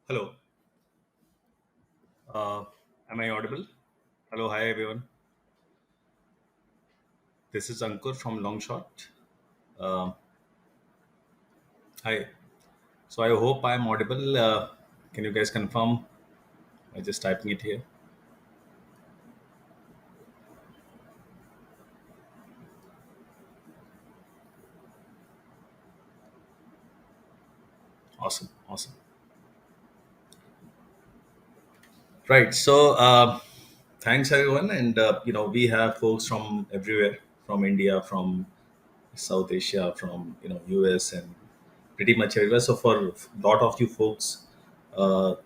Hello. Uh, am I audible? Hello. Hi, everyone. This is Ankur from LongShot. Uh, Hi. So I hope I am audible. Can you guys confirm? I'm just typing it here. Awesome. Awesome. Right. So thanks, everyone. And, we have folks from everywhere, from India, from South Asia, from, US and pretty much everywhere. So for a lot of you folks,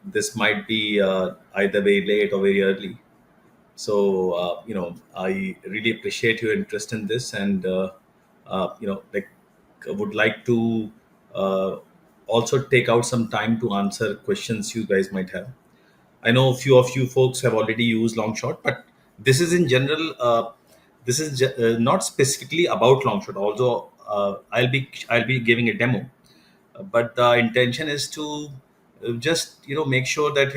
this might be either very late or very early. So I really appreciate your interest in this, and like I would like to uh, also take out some time to answer questions you guys might have. I know a few of you folks have already used Longshot, but this is in general. This is not specifically about Longshot. Although I'll be giving a demo, but the intention is to just make sure that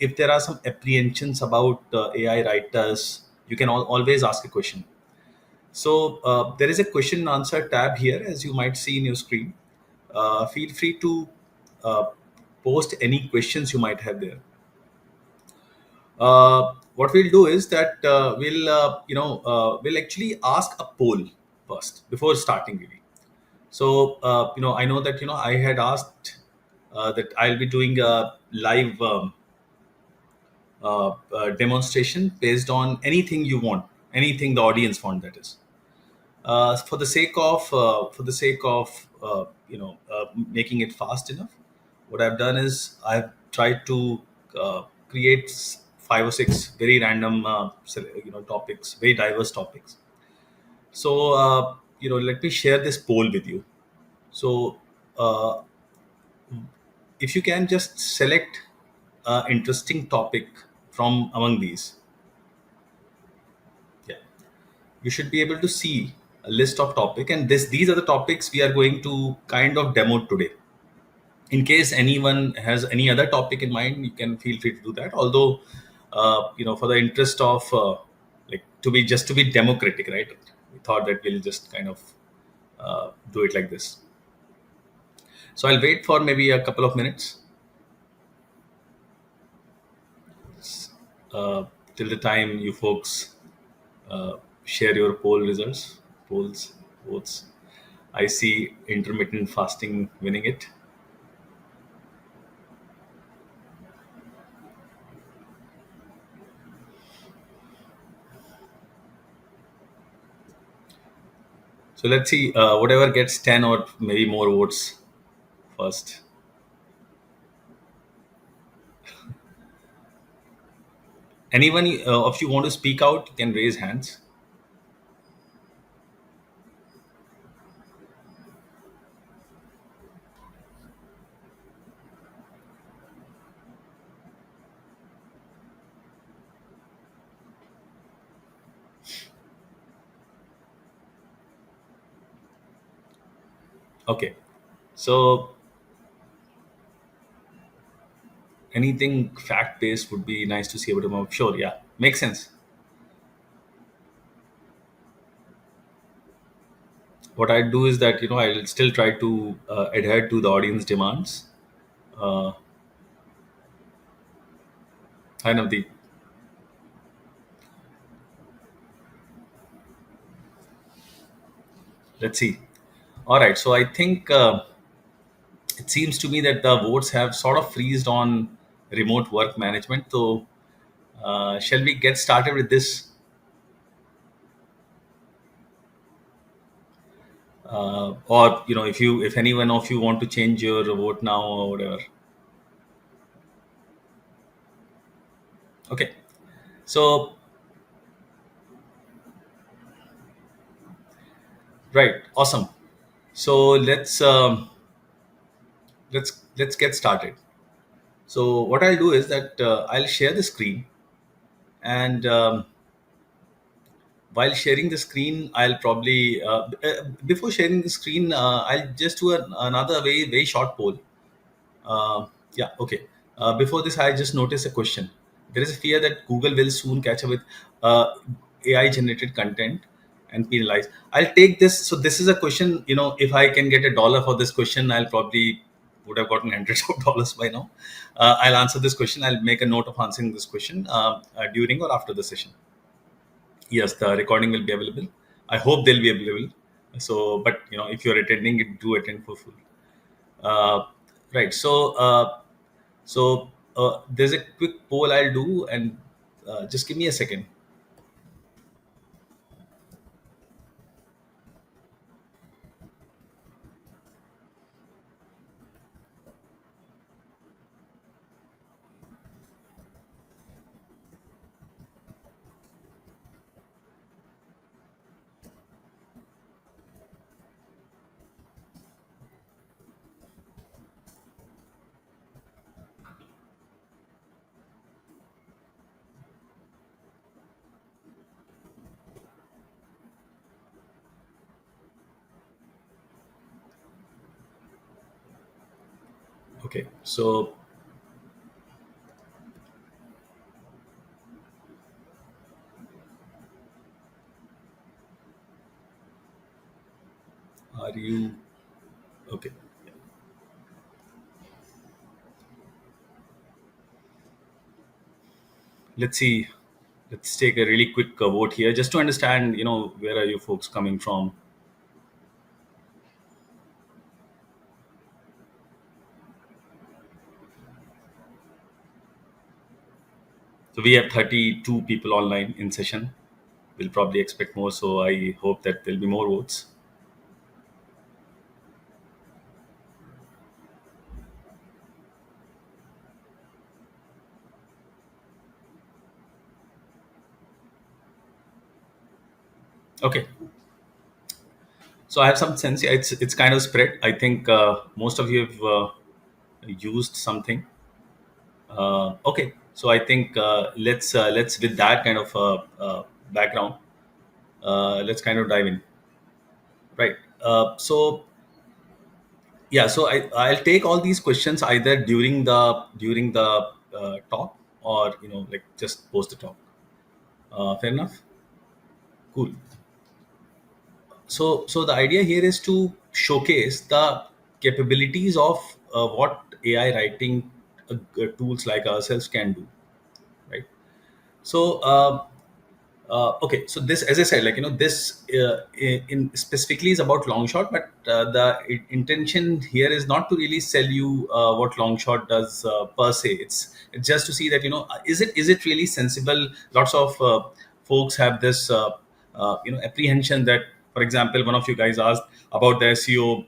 if there are some apprehensions about AI writers, you can always ask a question. So there is a question and answer tab here, as you might see in your screen. Feel free to uh, post any questions you might have there. What we'll do is that we'll actually ask a poll first before starting really. So I know that I had asked that I'll be doing a live demonstration based on anything you want, anything the audience want. That is for the sake of making it fast enough. What I've done is I've tried to create five or six very random topics, very diverse topics. So let me share this poll with you. So uh, if you can just select an interesting topic from among these, yeah, you should be able to see a list of topic, and these are the topics we are going to kind of demo today. In case anyone has any other topic in mind, you can feel free to do that. Although for the interest of like to be democratic, right, we thought that we'll just kind of do it like this. So I'll wait for maybe a couple of minutes uh, till the time you folks uh, share your polls, votes. I see intermittent fasting winning it. So let's see, whatever gets 10 or maybe more votes first. Anyone of you want to speak out, you can raise hands. Okay. So anything fact based would be nice to see about them. Sure, yeah, makes sense. What I do is that I'll still try to adhere to the audience demands. Uh, Kind of the let's see. All right. So I think it seems to me that the votes have sort of freezed on remote work management. So shall we get started with this? Or if anyone of you want to change your vote now or whatever. Okay. So right, awesome. So let's get started. So what I'll do is that I'll share the screen, and while sharing the screen, I'll probably before sharing the screen, I'll just do another very very short poll. Yeah, okay. Before this, I just noticed a question. There is a fear that Google will soon catch up with AI generated content and penalize. I'll take this. So this is a question. If I can get $1 for this question, I'll probably would have gotten hundreds of dollars by now. I'll answer this question. I'll make a note of answering this question during or after the session. Yes, the recording will be available. I hope they'll be available. So, but if you're attending it, do attend for full. Uh, right. So there's a quick poll I'll do, and just give me a second. Okay. So are you okay? Let's see. Let's take a really quick vote here, just to understand. Where are you folks coming from? So we have 32 people online in session. We'll probably expect more. So I hope that there'll be more votes. Okay. So I have some sense. Yeah, it's kind of spread. I think most of you have used something. Okay, so I think let's with that kind of background, let's kind of dive in, right? So yeah, so I'll take all these questions either during the talk, or like just post the talk. Fair enough. Cool. So the idea here is to showcase the capabilities of what AI writing tools like ourselves can do, right? So okay, so this, as I said, like this in specifically is about Longshot, but the intention here is not to really sell you what Longshot does per se. It's just to see that is it really sensible. Lots of folks have this apprehension that, for example, one of you guys asked about the SEO.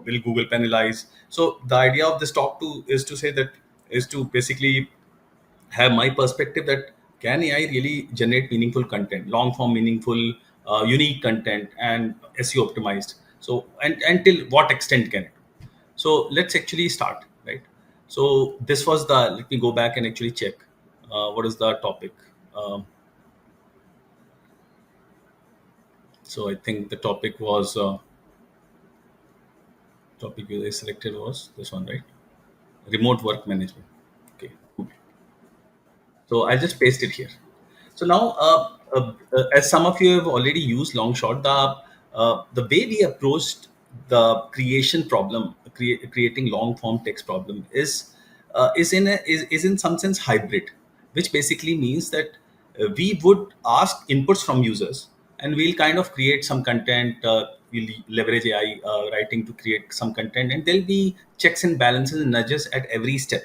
Will Google penalize? So the idea of this talk to is to say that, is to basically have my perspective that can AI really generate meaningful content, long form, meaningful, unique content, and SEO optimized. So, and until what extent can it? So let's actually start, right? So this was the. Let me go back and actually check. What is the topic? Um, so I think the topic I selected was this one, right? Remote work management. Okay. So I'll just paste it here. So now, as some of you have already used Longshot, the way we approached the creation problem, creating long form text problem, is in some sense hybrid, which basically means that we would ask inputs from users, and we'll kind of create some content. We'll leverage AI writing to create some content, and there'll be checks and balances and nudges at every step.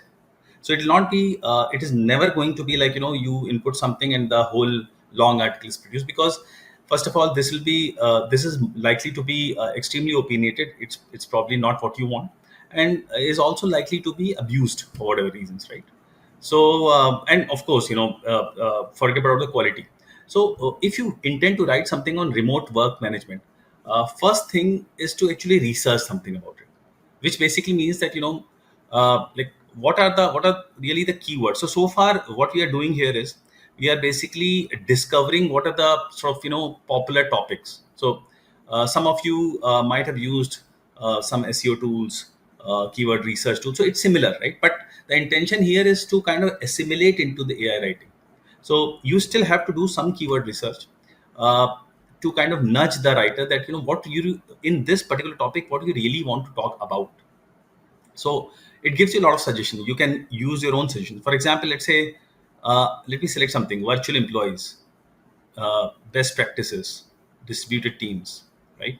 So it will not be it is never going to be like you input something and the whole long article is produced, because first of all, this is likely to be extremely opinionated. It's probably not what you want, and is also likely to be abused for whatever reasons, right? So and of course, forget about the quality. So if you intend to write something on remote work management, first thing is to actually research something about it, which basically means that like what are really the keywords. So far what we are doing here is we are basically discovering what are the sort of popular topics. So some of you might have used some SEO tools, keyword research tool. So it's similar, right? But the intention here is to kind of assimilate into the AI writing. So you still have to do some keyword research uh, to kind of nudge the writer that, what you, in this particular topic, what you really want to talk about. So it gives you a lot of suggestions. You can use your own suggestions. For example, let's say, let me select something: virtual employees, best practices, distributed teams, right?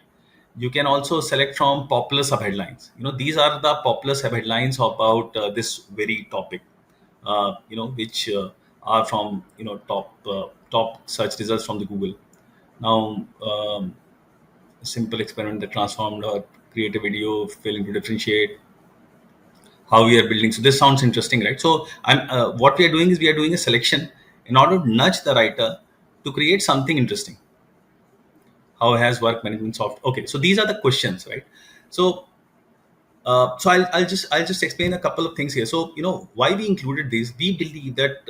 You can also select from popular subheadlines. These are the popular subheadlines about this very topic, which are from, top search results from the Google. Now, a simple experiment that transformed a creative video, failing to differentiate how we are building. So this sounds interesting, right? So what we are doing is we are doing a selection in order to nudge the writer to create something interesting. How has work management software? Okay, so these are the questions, right? So I'll just explain a couple of things here. So why we included these. We believe that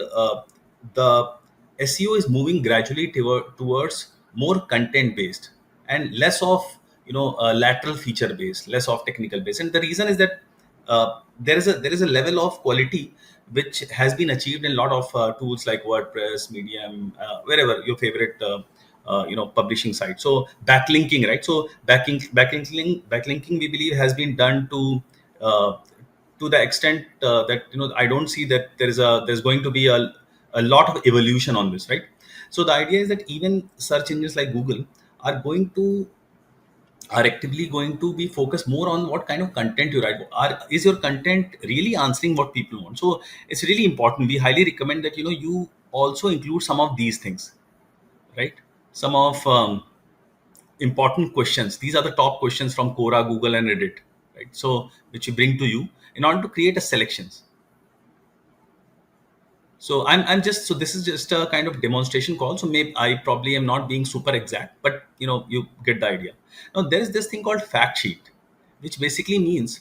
the SEO is moving gradually towards more content based and less of lateral feature based, less of technical based. And the reason is that there is a level of quality which has been achieved in a lot of tools like WordPress, Medium, wherever your favorite publishing site. So backlinking, right? So backlinking we believe has been done uh, to the extent that I don't see that there's going to be a lot of evolution on this, right? So the idea is that even search engines like Google are going to are actively going to be focused more on what kind of content you write. Is your content really answering what people want? So it's really important. We highly recommend that you also include some of these things, right? Some of important questions. These are the top questions from Quora, Google, and Reddit, right? So which you bring to you in order to create a selections. So I'm just, so this is just a kind of demonstration call. So maybe I probably am not being super exact, but you get the idea. Now there is this thing called fact sheet, which basically means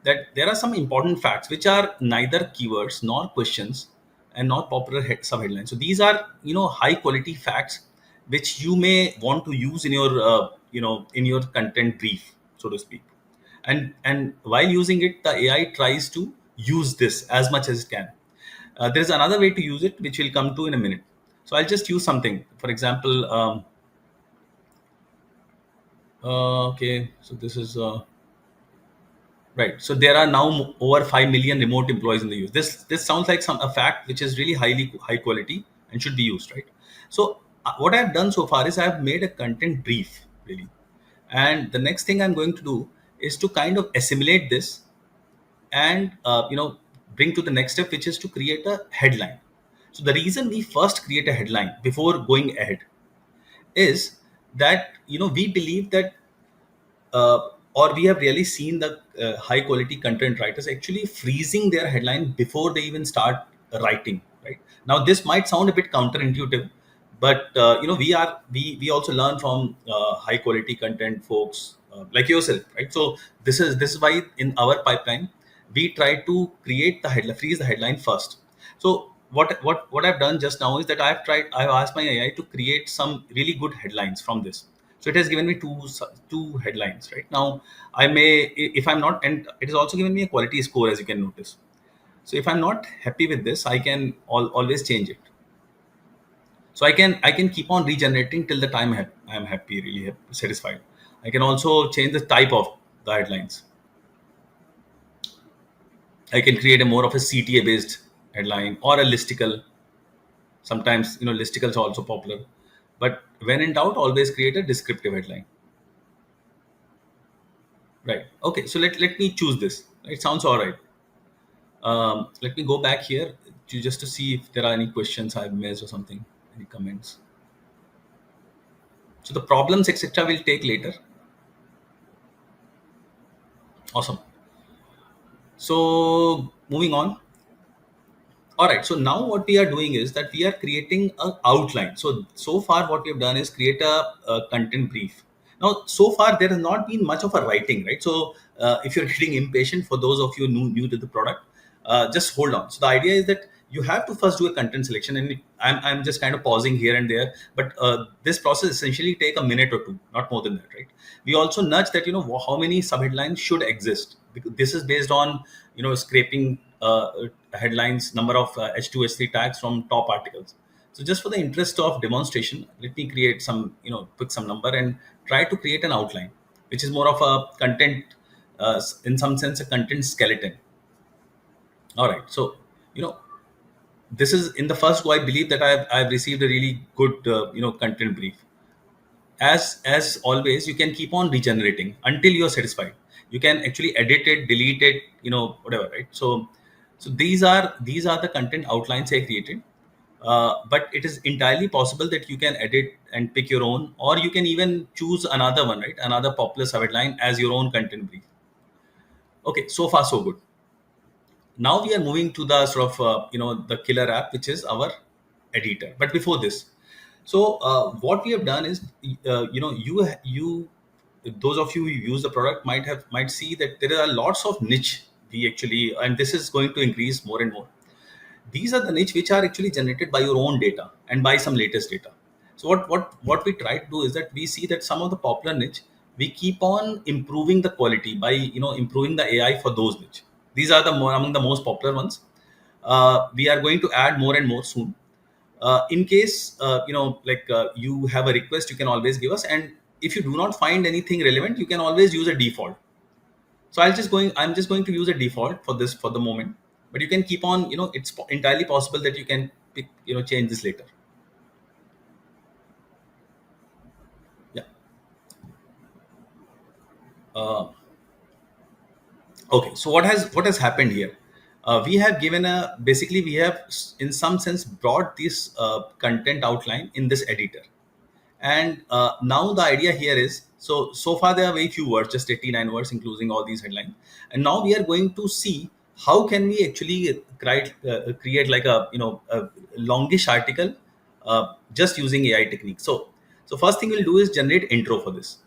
that there are some important facts which are neither keywords nor questions and not popular subheadlines. So these are high quality facts which you may want to use in your in your content brief, so to speak. And while using it, the AI tries to use this as much as it can. There's another way to use it, which we'll come to in a minute. So I'll just use something. For example, okay, so this is right. So there are now over 5 million remote employees in the US. This sounds like a fact which is really high quality and should be used, right? So what I've done so far is I've made a content brief, really, and the next thing I'm going to do is to kind of assimilate this and bring to the next step, which is to create a headline. So the reason we first create a headline before going ahead is that we believe that uh, or we have really seen the high quality content writers actually freezing their headline before they even start writing, right? Now this might sound a bit counterintuitive, but we also learn from high quality content folks like yourself, right? So this is why in our pipeline we try to create the headline, freeze the headline first. So what I've done just now is that I've asked my AI to create some really good headlines from this. So it has given me two headlines right now. I may, if I'm not, and it has also given me a quality score, as you can notice. So if I'm not happy with this, I can always change it. So I can keep on regenerating till the time I'm happy, really satisfied. I can also change the type of the headlines. I can create a more of a CTA based headline or a listicle. Sometimes listicles are also popular, but when in doubt, always create a descriptive headline. Right. Okay. So let me choose this. It sounds all right. Let me go back here to just to see if there are any questions I've missed or something, any comments. So the problems, etc., will take later. Awesome. So moving on. All right. So now what we are doing is that we are creating an outline. So far what we have done is create a content brief. Now so far there has not been much of a writing, right? So if you're getting impatient, for those of you new to the product, just hold on. So the idea is that you have to first do a content selection, and I'm just kind of pausing here and there, but this process essentially take a minute or two, not more than that, right? We also nudge that, how many subheadlines should exist, because this is based on, scraping headlines, number of H2 H3 tags from top articles. So just for the interest of demonstration, let me create some, pick some number and try to create an outline, which is more of a content, in some sense, a content skeleton. All right. So, you know, this is in the first go. I believe that I've received a really good, content brief. As always, you can keep on regenerating until you're satisfied. You can actually edit it, delete it, whatever, right? So these are the content outlines I created. But it is entirely possible that you can edit and pick your own, or you can even choose another one, right? Another popular subheadline as your own content brief. Okay, so far so good. Now we are moving to the sort of, the killer app, which is our editor. But before this, so what we have done is, you those of you who use the product might see that there are lots of niche, we actually, and this is going to increase more and more. These are the niche which are actually generated by your own data and by some latest data. So what we try to do is that we see that some of the popular niche, we keep on improving the quality by, improving the AI for those niche. These are the more among the most popular ones. We are going to add more and more soon. In case, you have a request, you can always give us, and if you do not find anything relevant, you can always use a default. So I'm just going to use a default for this for the moment, but you can keep on, it's entirely possible that you can pick, change this later. Yeah. uh, okay, so what has happened here? We have given a basically we have in some sense brought this content outline in this editor. And now the idea here is, so far there are very few words, just 89 words, including all these headlines. And now we are going to see how can we actually create like a, a longish article, just using AI technique. So first thing we'll do is generate intro for this.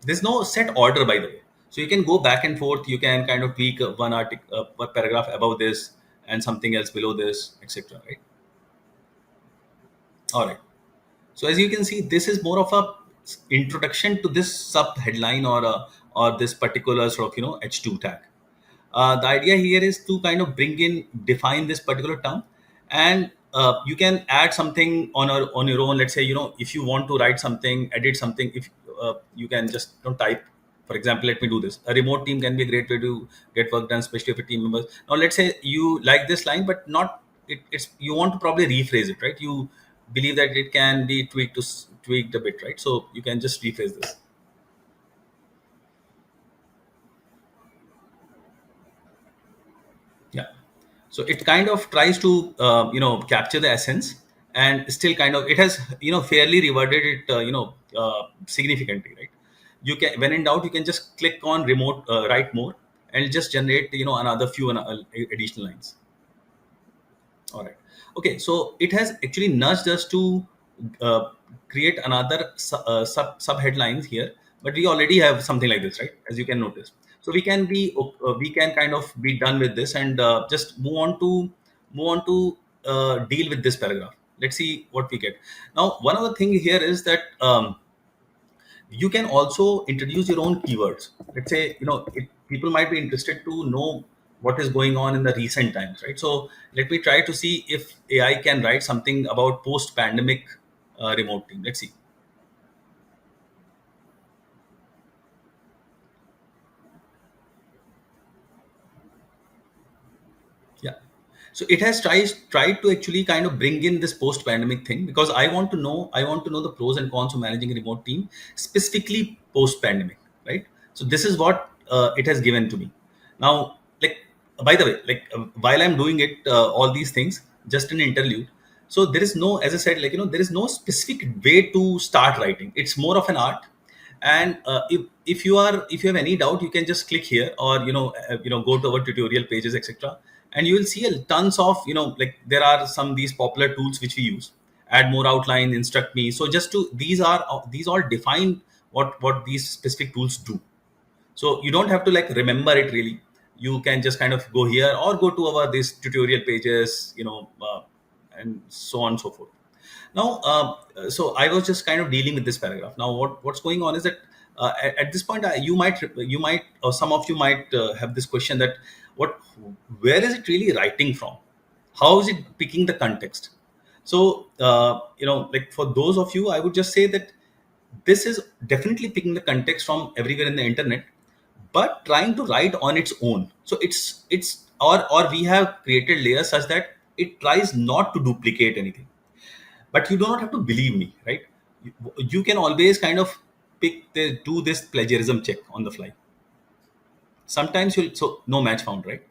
There's no set order, by the way, so you can go back and forth. You can kind of tweak one article, one paragraph above this and something else below this, etc., right? All right. So as you can see, this is more of a introduction to this sub headline, or this particular sort of, H2 tag. The idea here is to kind of define this particular term, and you can add something on your own. Let's say, if you want to write something, edit something, if you can just, type. For example, let me do this. A remote team can be a great way to get work done, especially for team members. Now, let's say you like this line, but not it's you want to probably rephrase it, right? You believe that it can be tweaked a bit, right? So you can just rephrase this. Yeah. So it kind of tries to, capture the essence, and still kind of it has, fairly reworded it, significantly, right? You can, when in doubt, you can just click on remote, write more, and just generate, another few additional lines. All right. Okay. So it has actually nudged us to uh, create another sub headlines here, but we already have something like this, right? As you can notice. So we can kind of be done with this, and just move on to deal with this paragraph. Let's see what we get. Now, one other thing here is that, you can also introduce your own keywords. Let's say, people might be interested to know what is going on in the recent times, right? So let me try to see if AI can write something about post pandemic remote team. Let's see. Yeah. So it has tried to actually kind of bring in this post pandemic thing, because I want to know the pros and cons of managing a remote team, specifically post pandemic, right? So this is what it has given to me. Now, like, by the way, like, while I'm doing it, all these things, just an interlude. So there is no, as I said, like, there is no specific way to start writing. It's more of an art. And if you have any doubt, you can just click here, or go to our tutorial pages, etc., and you will see a tons of, like, there are some these popular tools which we use. Add more outline, instruct me. So just to these all define what these specific tools do. So you don't have to like remember it really. you can just kind of go here or go to our these tutorial pages, and so on and so forth. Now, so I was just kind of dealing with this paragraph. Now, what's going on is that at this point, you might, or some of you might have this question that what, where is it really writing from? How is it picking the context? So, like for those of you, I would just say that this is definitely picking the context from everywhere in the internet, but trying to write on its own. So it's or we have created layers such that it tries not to duplicate anything. But you do not have to believe me, right? You can always kind of do this plagiarism check on the fly. Sometimes you'll, so no match found, right?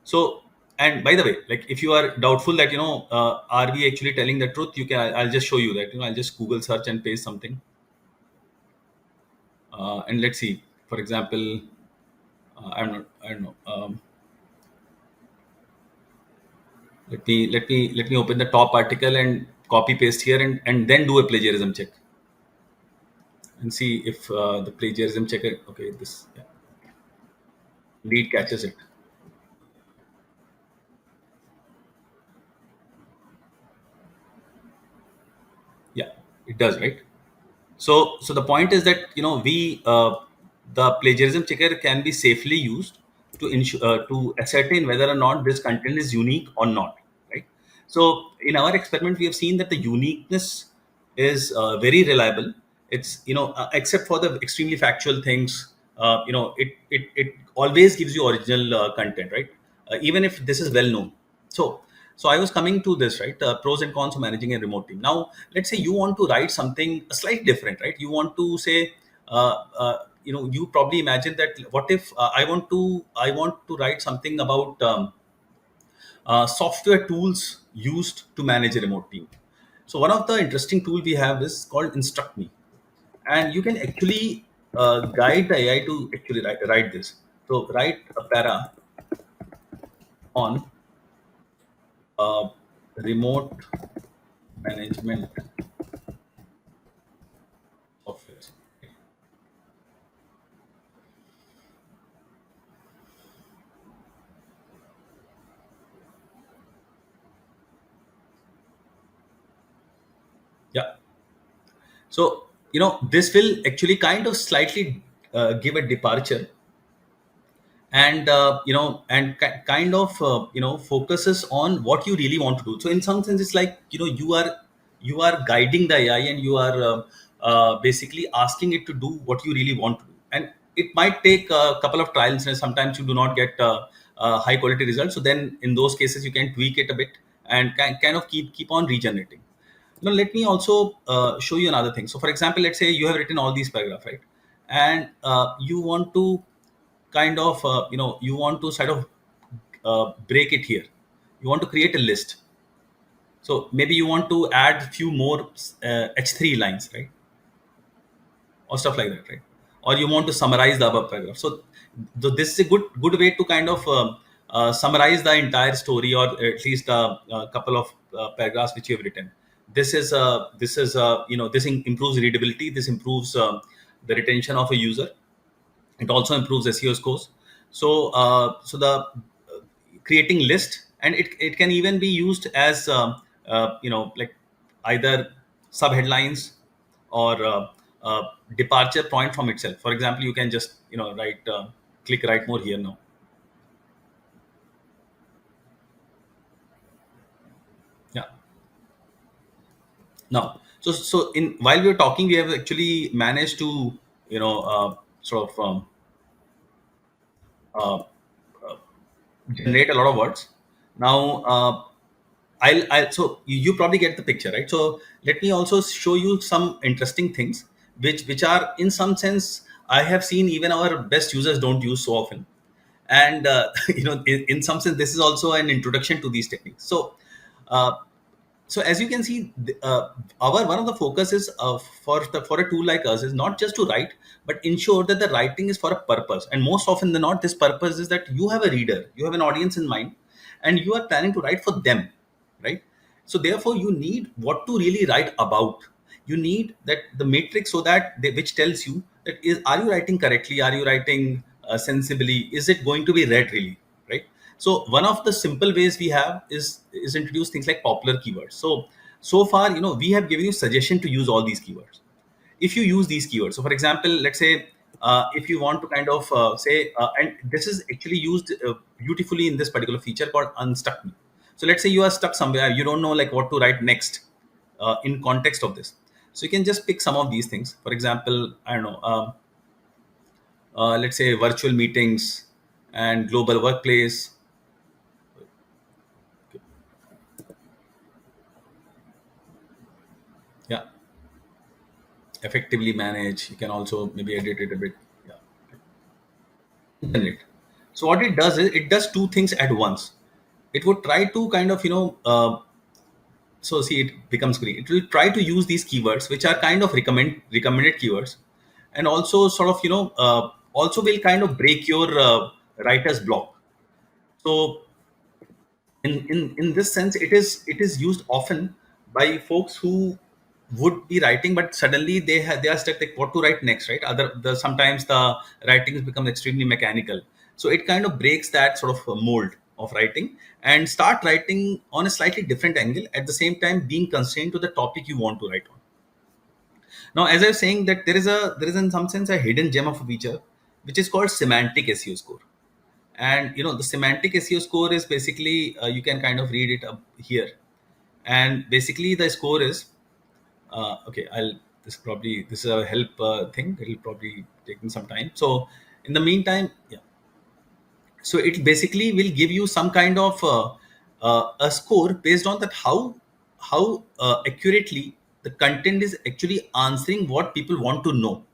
So, and by the way, like if you are doubtful that are we actually telling the truth, you can, I'll just show you that, I'll just Google search and paste something, and let's see. For example, I don't know. Let me open the top article and copy paste here, and then do a plagiarism check and see if the plagiarism checker, okay, this, yeah, lead catches it. Yeah, it does, right? So the point is that we the plagiarism checker can be safely used to ensure, to ascertain whether or not this content is unique or not, right? So in our experiment, we have seen that the uniqueness is very reliable. It's, except for the extremely factual things, it always gives you original content, right? Even if this is well known. So I was coming to this, right? Pros and cons of managing a remote team. Now, let's say you want to write something slightly different, right? You want to say, you probably imagine that what if I want to write something about software tools used to manage a remote team. So one of the interesting tool we have is called Instruct Me, and you can actually guide the AI to actually write this. So write a para on remote management software. Yeah. So, this will actually kind of slightly give a departure, and kind of focuses on what you really want to do. So in some sense, it's like, you are guiding the AI, and you are basically asking it to do what you really want to do. And it might take a couple of trials, and sometimes you do not get high quality results. So then in those cases, you can tweak it a bit, and kind of keep on regenerating. Now, let me also show you another thing. So, for example, let's say you have written all these paragraphs, right? And you want to kind of, you want to sort of break it here. You want to create a list. So maybe you want to add few more H3 lines, right? Or stuff like that, right? Or you want to summarize the above paragraph. So this is a good way to kind of summarize the entire story, or at least a couple of paragraphs which you have written. This improves readability. This improves the retention of a user. It also improves SEO scores. So the creating list, and it can even be used as like either subheadlines or departure point from itself. For example, you can just write, click write more here now. Yeah. Now, so in while we were talking, we have actually managed to sort of uh, generate a lot of words. Now, so you probably get the picture, right? So let me also show you some interesting things, which are in some sense I have seen even our best users don't use so often. And in some sense, this is also an introduction to these techniques. Uh, so as you can see, our one of the focuses of for a tool like us is not just to write, but ensure that the writing is for a purpose. And most often than not, this purpose is that you have a reader, you have an audience in mind, and you are planning to write for them, right? So therefore, you need what to really write about. You need that the matrix, so that which tells you that, are you writing correctly, are you writing sensibly? Is it going to be read really, right? So one of the simple ways we have is introduce things like popular keywords. So far, we have given you suggestion to use all these keywords. If you use these keywords, so for example, let's say, if you want to kind of say, and this is actually used beautifully in this particular feature called Unstuck Me. So let's say you are stuck somewhere, you don't know like what to write next in context of this. So you can just pick some of these things. For example, I don't know, let's say virtual meetings and global workplace. Yeah, effectively manage. You can also maybe edit it a bit. Yeah, internet. So what it does is it does two things at once. It would try to kind of so see, it becomes green. It will try to use these keywords which are kind of recommended keywords, and also sort of also will kind of break your writer's block. So in this sense, it is used often by folks who would be writing, but suddenly they are stuck like what to write next, right? Sometimes the writings become extremely mechanical. So it kind of breaks that sort of mold of writing and start writing on a slightly different angle, at the same time being constrained to the topic you want to write on. Now, as I was saying, that there is in some sense a hidden gem of a feature which is called semantic SEO score. And the semantic SEO score is basically, you can kind of read it up here. And basically the score is, okay, this is a help thing. It'll probably take me some time. So in the meantime, yeah. So it basically will give you some kind of a score based on that, how accurately the content is actually answering what people want to know.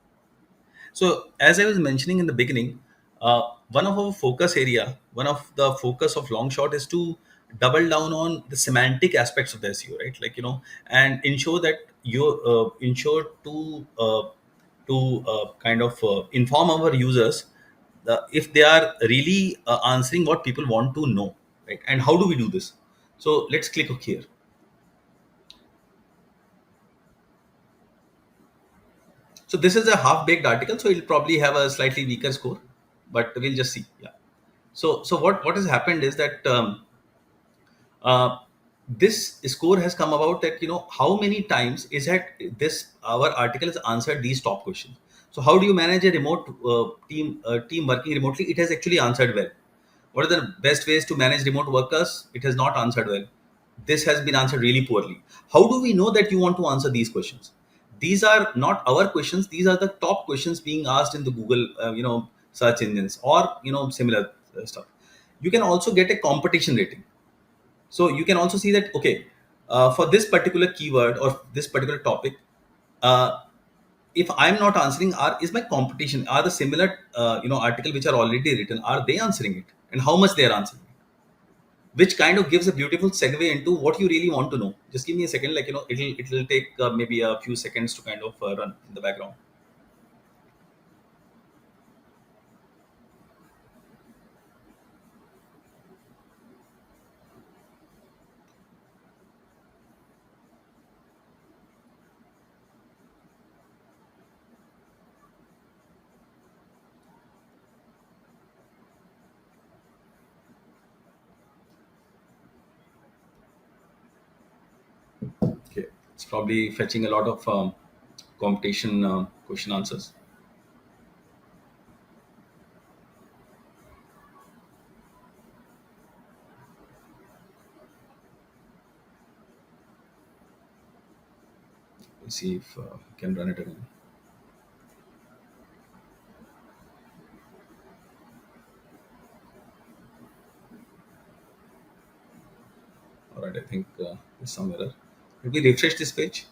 So, as I was mentioning in the beginning, one of our focus area, one of the focus of Longshot is to double down on the semantic aspects of the SEO, right? Like, and ensure that you ensure to kind of inform our users if they are really answering what people want to know, right? And how do we do this? So let's click OK here. So this is a half-baked article, so it'll probably have a slightly weaker score, but we'll just see. Yeah. So what has happened is that uh, this score has come about, that how many times is that this our article has answered these top questions. So how do you manage a remote team working remotely? It has actually answered well. What are the best ways to manage remote workers? It has not answered well. This has been answered really poorly. How do we know that you want to answer these questions? These are not our questions. These are the top questions being asked in the Google, search engines, or similar stuff. You can also get a competition rating. So you can also see that, okay, for this particular keyword or this particular topic, uh, if I'm not answering, is my competition, are the similar article which are already written, are they answering it, and how much they are answering it? Which kind of gives a beautiful segue into what you really want to know. Just give me a second, like it'll take maybe a few seconds to kind of run in the background. Okay, it's probably fetching a lot of competition question answers. Let's see if I can run it again. All right, I think there's some error. Let me refresh this page.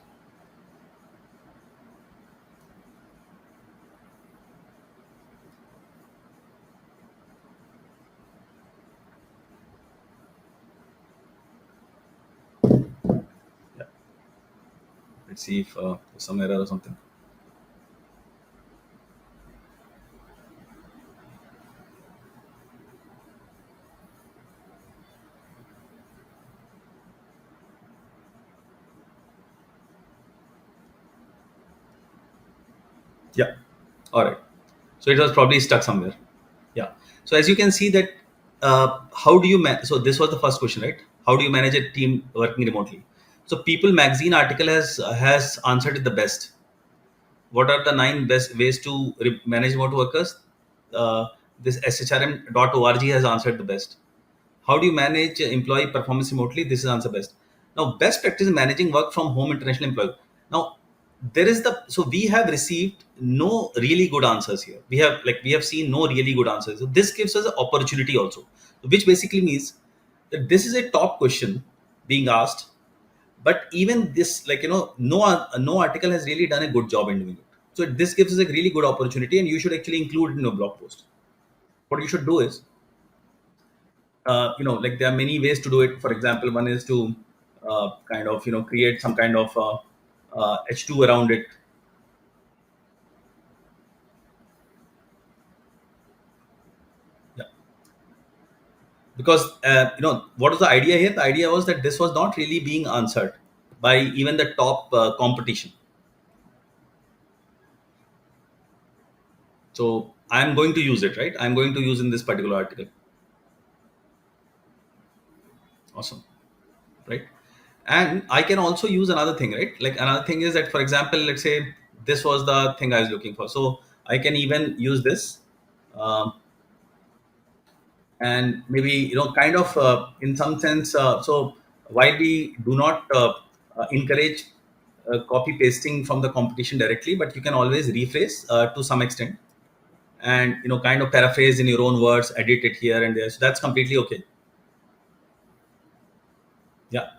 Yeah, let's see if there's some error or something. Yeah. All right. So it was probably stuck somewhere. So as you can see that, how do you so this was the first question, right? How do you manage a team working remotely? So People Magazine article has answered it the best. What are the 9 best ways to manage remote workers? This shrm.org has answered the best. How do you manage employee performance remotely? This is answer best. Now, best practice in managing work from home international employee. Now, there is the so we have received no really good answers here. We have seen no really good answers. So this gives us an opportunity also, which basically means that this is a top question being asked. But even this, no article has really done a good job in doing it. So this gives us a really good opportunity, and you should actually include it in your blog post. What you should do is, there are many ways to do it. For example, one is to create some kind of h2 around it. Yeah. Because what was the idea here? The idea was that this was not really being answered by even the top competition. So I'm going to use it, right? I'm going to use in this particular article. Awesome. Right. And I can also use another thing, right? Like, another thing is that, for example, let's say this was the thing I was looking for, so I can even use this. um, and maybe, in some sense, so while we do not encourage copy pasting from the competition directly, but you can always rephrase to some extent, and kind of paraphrase in your own words, edit it here and there, so that's completely okay. Yeah.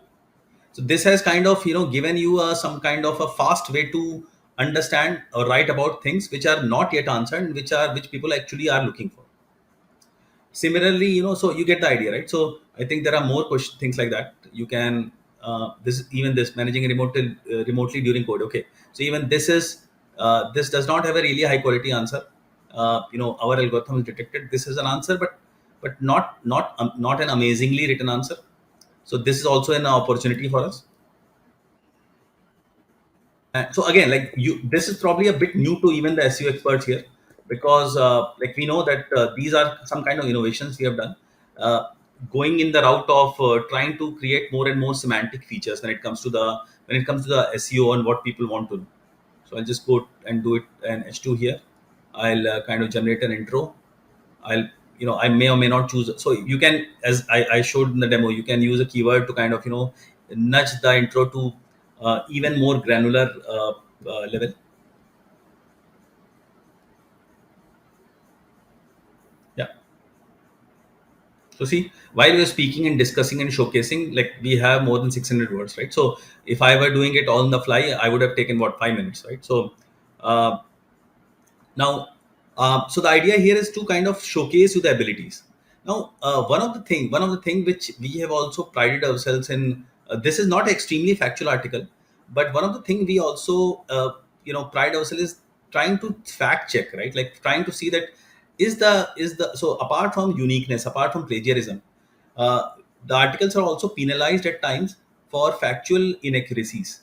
So this has kind of given you some kind of a fast way to understand or write about things which are not yet answered, and which people actually are looking for. Similarly, so you get the idea, right? So I think there are more things like that you can, this managing remotely during code. Okay, so even this does not have a really high quality answer. Our algorithm has detected this as an answer, but not an amazingly written answer. So this is also an opportunity for us. So again, like, this is probably a bit new to even the SEO experts here, because we know that these are some kind of innovations we have done, uh, going in the route of trying to create more and more semantic features when it comes to the SEO and what people want to know. So I'll just go and do it an H2 here. I'll kind of generate an intro. I'll, I may or may not choose. So you can, as I showed in the demo, you can use a keyword to kind of, nudge the intro to even more granular level. Yeah. So see, while we're speaking and discussing and showcasing, like, we have more than 600 words, right? So if I were doing it all on the fly, I would have taken what, 5 minutes, right? So uh, now, so the idea here is to kind of showcase you the abilities. Now, one of the thing which we have also prided ourselves in. This is not an extremely factual article, but one of the thing we also pride ourselves is trying to fact check, right? Like, trying to see that, is the so apart from uniqueness, apart from plagiarism, uh, the articles are also penalized at times for factual inaccuracies,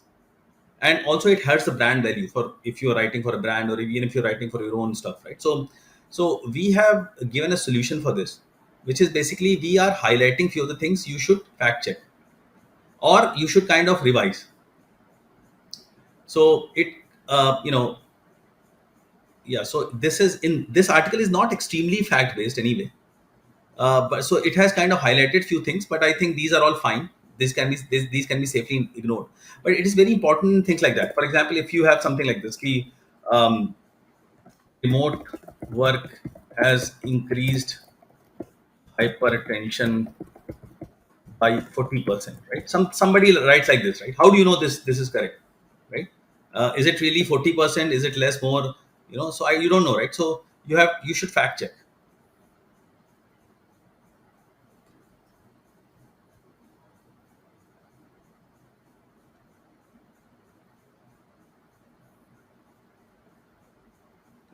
and also it hurts the brand value for if you're writing for a brand, or even if you're writing for your own stuff, right? So we have given a solution for this, which is basically we are highlighting few of the things you should fact check, or you should kind of revise. So it you know yeah, so this article is not extremely fact based anyway, but so it has kind of highlighted few things, but I think these are all fine. These can be safely ignored. But it is very important in things like that. For example, if you have something like this key, um, remote work has increased hypertension by 40%, right? Somebody writes like this, right? How do you know this is correct, right? Is it really 40%? Is it less, more? So you don't know, right? So you should fact check.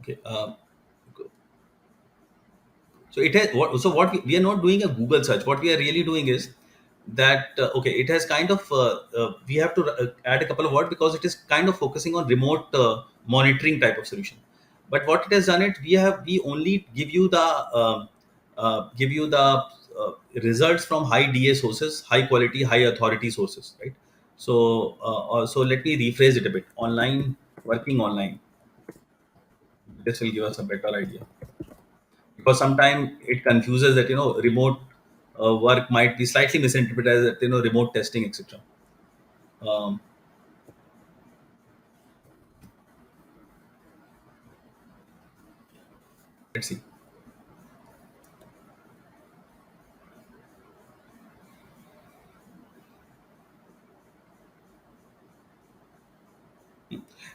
Okay. So it has what? So what we are not doing a Google search. What we are really doing is that, okay, it has kind of we have to add a couple of words, because it is kind of focusing on remote monitoring type of solution. But what it has done, we only give you the give you the results from high DA sources, high quality, high authority sources, right? So let me rephrase it a bit. Online, working online. This will give us a better idea, because sometimes it confuses that remote work might be slightly misinterpreted as remote testing, etc. Um, let's see.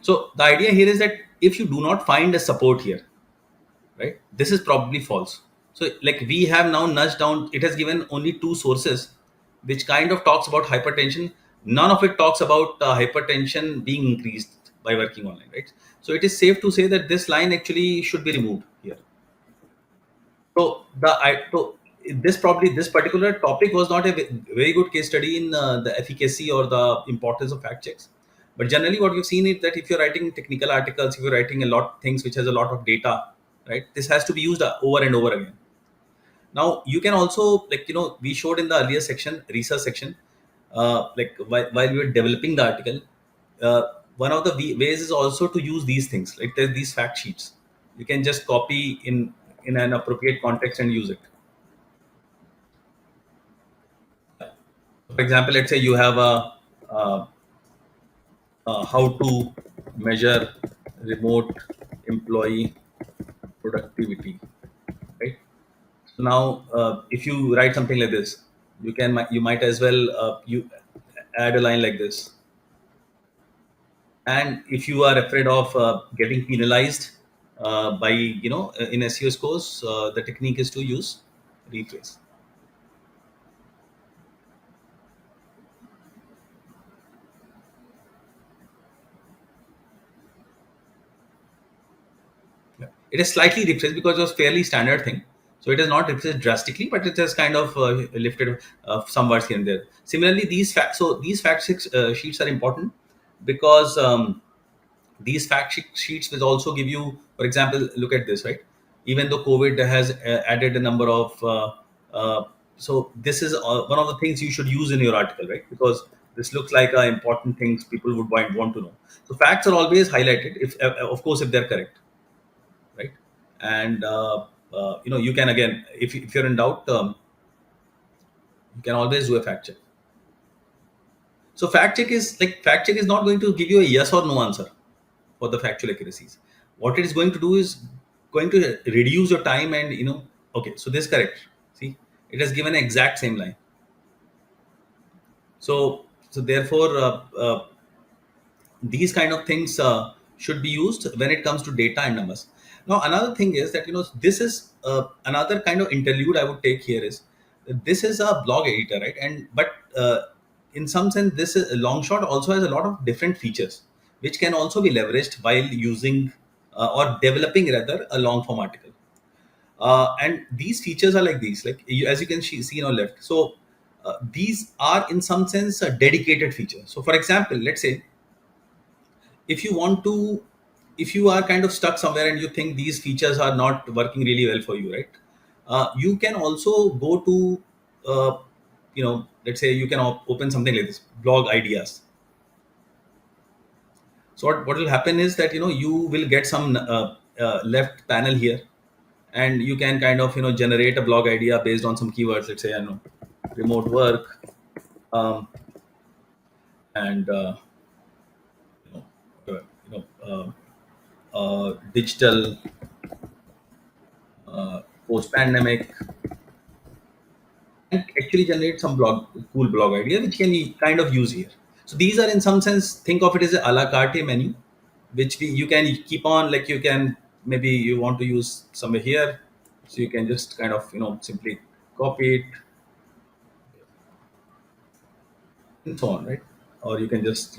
So the idea here is that if you do not find a support here, right, this is probably false. So like we have now nudged down, it has given only two sources which kind of talks about hypertension. None of it talks about hypertension being increased by working online, right? So it is safe to say that this line actually should be removed here. So this particular topic was not a very good case study in the efficacy or the importance of fact checks. But generally, what we've seen is that if you're writing technical articles, if you're writing a lot things which has a lot of data, right, this has to be used over and over again. Now you can also, like we showed in the earlier section, research section, like while we were developing the article, uh, one of the ways is also to use these things. Like there's these fact sheets. You can just copy in an appropriate context and use it. For example, let's say you have uh, how to measure remote employee productivity, right? So now, if you write something like this, you might as well you add a line like this. And if you are afraid of getting penalized by in SEO scores, the technique is to use rephrase. Yeah. It is slightly rephrased because it was fairly standard thing. So it is not rephrased drastically, but it has kind of lifted some words here and there. Similarly, these sheets are important because these sheets will also give you, for example, look at this, right? Even though COVID has added a number of, so this is one of the things you should use in your article, right? Because this looks like important things people would want to know. So facts are always highlighted, if of course if they're correct, right? And you can, again, if you're in doubt, you can always do a fact check. So fact check is not going to give you a yes or no answer for the factual accuracies. What it is going to do is going to reduce your time, and okay, so this is correct. See, it has given an exact same line. So therefore, these kind of things should be used when it comes to data and numbers. Now another thing is that this is another kind of interlude I would take here is this is a blog editor, right? And but in some sense, this is Longshot also has a lot of different features which can also be leveraged while using or developing rather a long form article. And these features are like these, like as you can see on left. So these are in some sense a dedicated feature. So for example, let's say if you want to, if you are kind of stuck somewhere and you think these features are not working really well for you, right? You can also go to let's say you can open something like this, blog ideas. So what will happen is that you will get some left panel here, and you can kind of generate a blog idea based on some keywords. Let's say I know remote work, and you know, digital post pandemic, and actually generate some cool blog idea which can you kind of use here. So these are in some sense, think of it as a la carte menu, which you can keep on, like you can, maybe you want to use somewhere here, so you can just kind of simply copy it and so on, right? Or you can just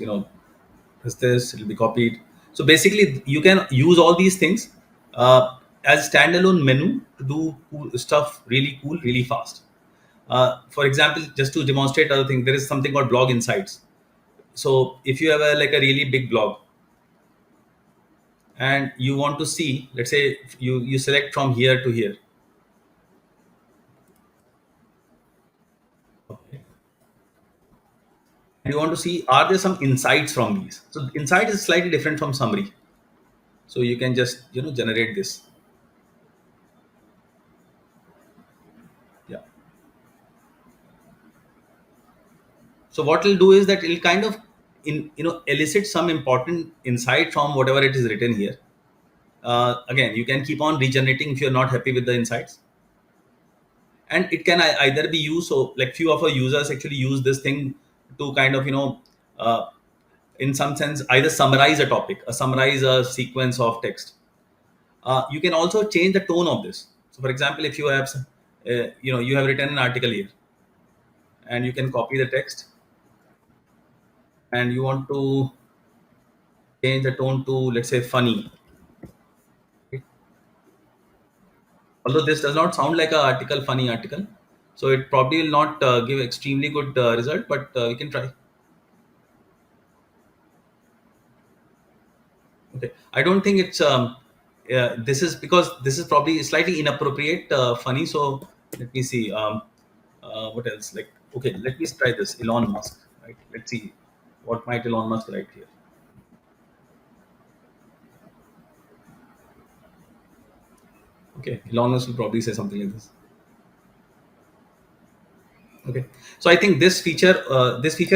press this, it'll be copied. So basically you can use all these things as standalone menu to do cool stuff, really cool, really fast. For example, just to demonstrate other thing, there is something called blog insights. So if you have like a really big blog and you want to see, let's say you select from here to here, You want to see, are there some insights from these? So insight is slightly different from summary. So you can just generate this. Yeah. So what it'll do is that it'll kind of elicit some important insight from whatever it is written here. Again, you can keep on regenerating if you're not happy with the insights, and it can either be used. So like few of our users actually use this thing to kind of uh, in some sense either summarize a topic, or summarize a sequence of text. You can also change the tone of this. So for example, if you have you have written an article here, and you can copy the text, and you want to change the tone to, let's say, funny. Although this does not sound like a article, funny article, so it probably will not give extremely good result, but you can try. Okay, I don't think it's this is because this is probably slightly inappropriate funny. So let me see, what else, like, okay, let me try this Elon Musk, right? Let's see what might Elon Musk write here. Okay, Elon Musk will probably say something like this. Okay, so I think this feature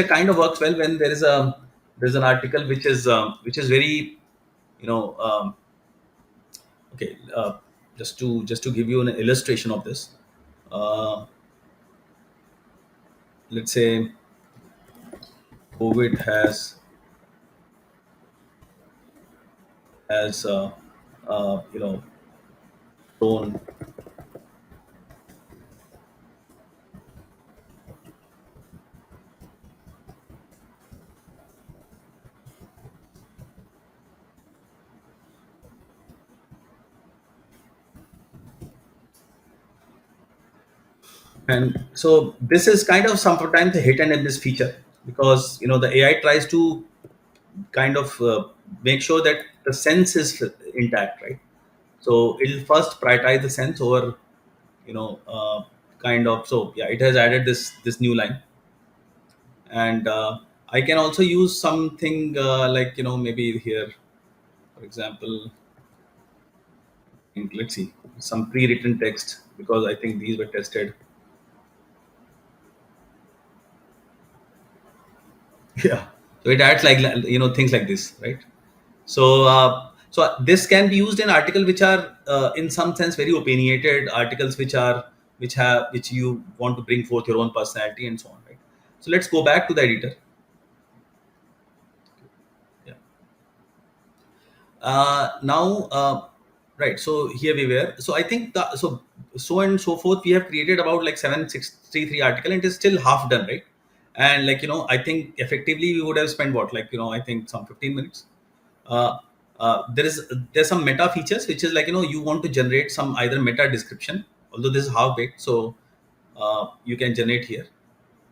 kind of works well when there's an article which is very, you know um, okay, just to give you an illustration of this. uh, let's say COVID has grown, and so this is kind of sometimes a hit and miss feature, because the AI tries to kind of make sure that the sense is intact, right? So it'll first prioritize the sense over, you know uh, kind of. So yeah, it has added this new line, and I can also use something like, maybe here, for example, let's see, some pre-written text, because I think these were tested. Yeah, so it adds like, things like this, right? So this can be used in articles which are in some sense very opinionated articles, which you want to bring forth your own personality and so on, right? So let's go back to the editor. Yeah. Now, right, so here we were. So I think so and so forth, we have created about like 7633 article, and it is still half done, right? And like, I think effectively we would have spent what, like, I think some 15 minutes. uh, there's some meta features, which is like, you want to generate some either meta description, although this is half baked. So you can generate here,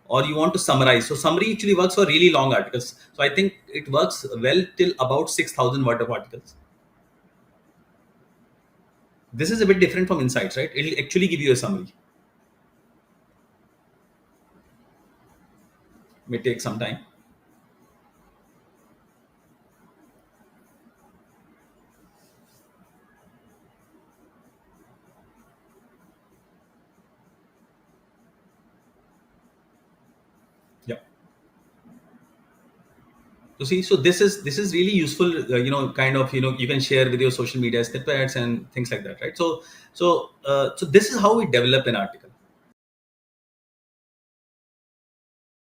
or you want to summarize. So summary actually works for really long articles. So I think it works well till about 6,000 word of articles. This is a bit different from insights, right? It'll actually give you a summary. May take some time. Yeah. So see, so this is really useful. Kind of, you can share with your social media snippets and things like that, right? So this is how we develop an article.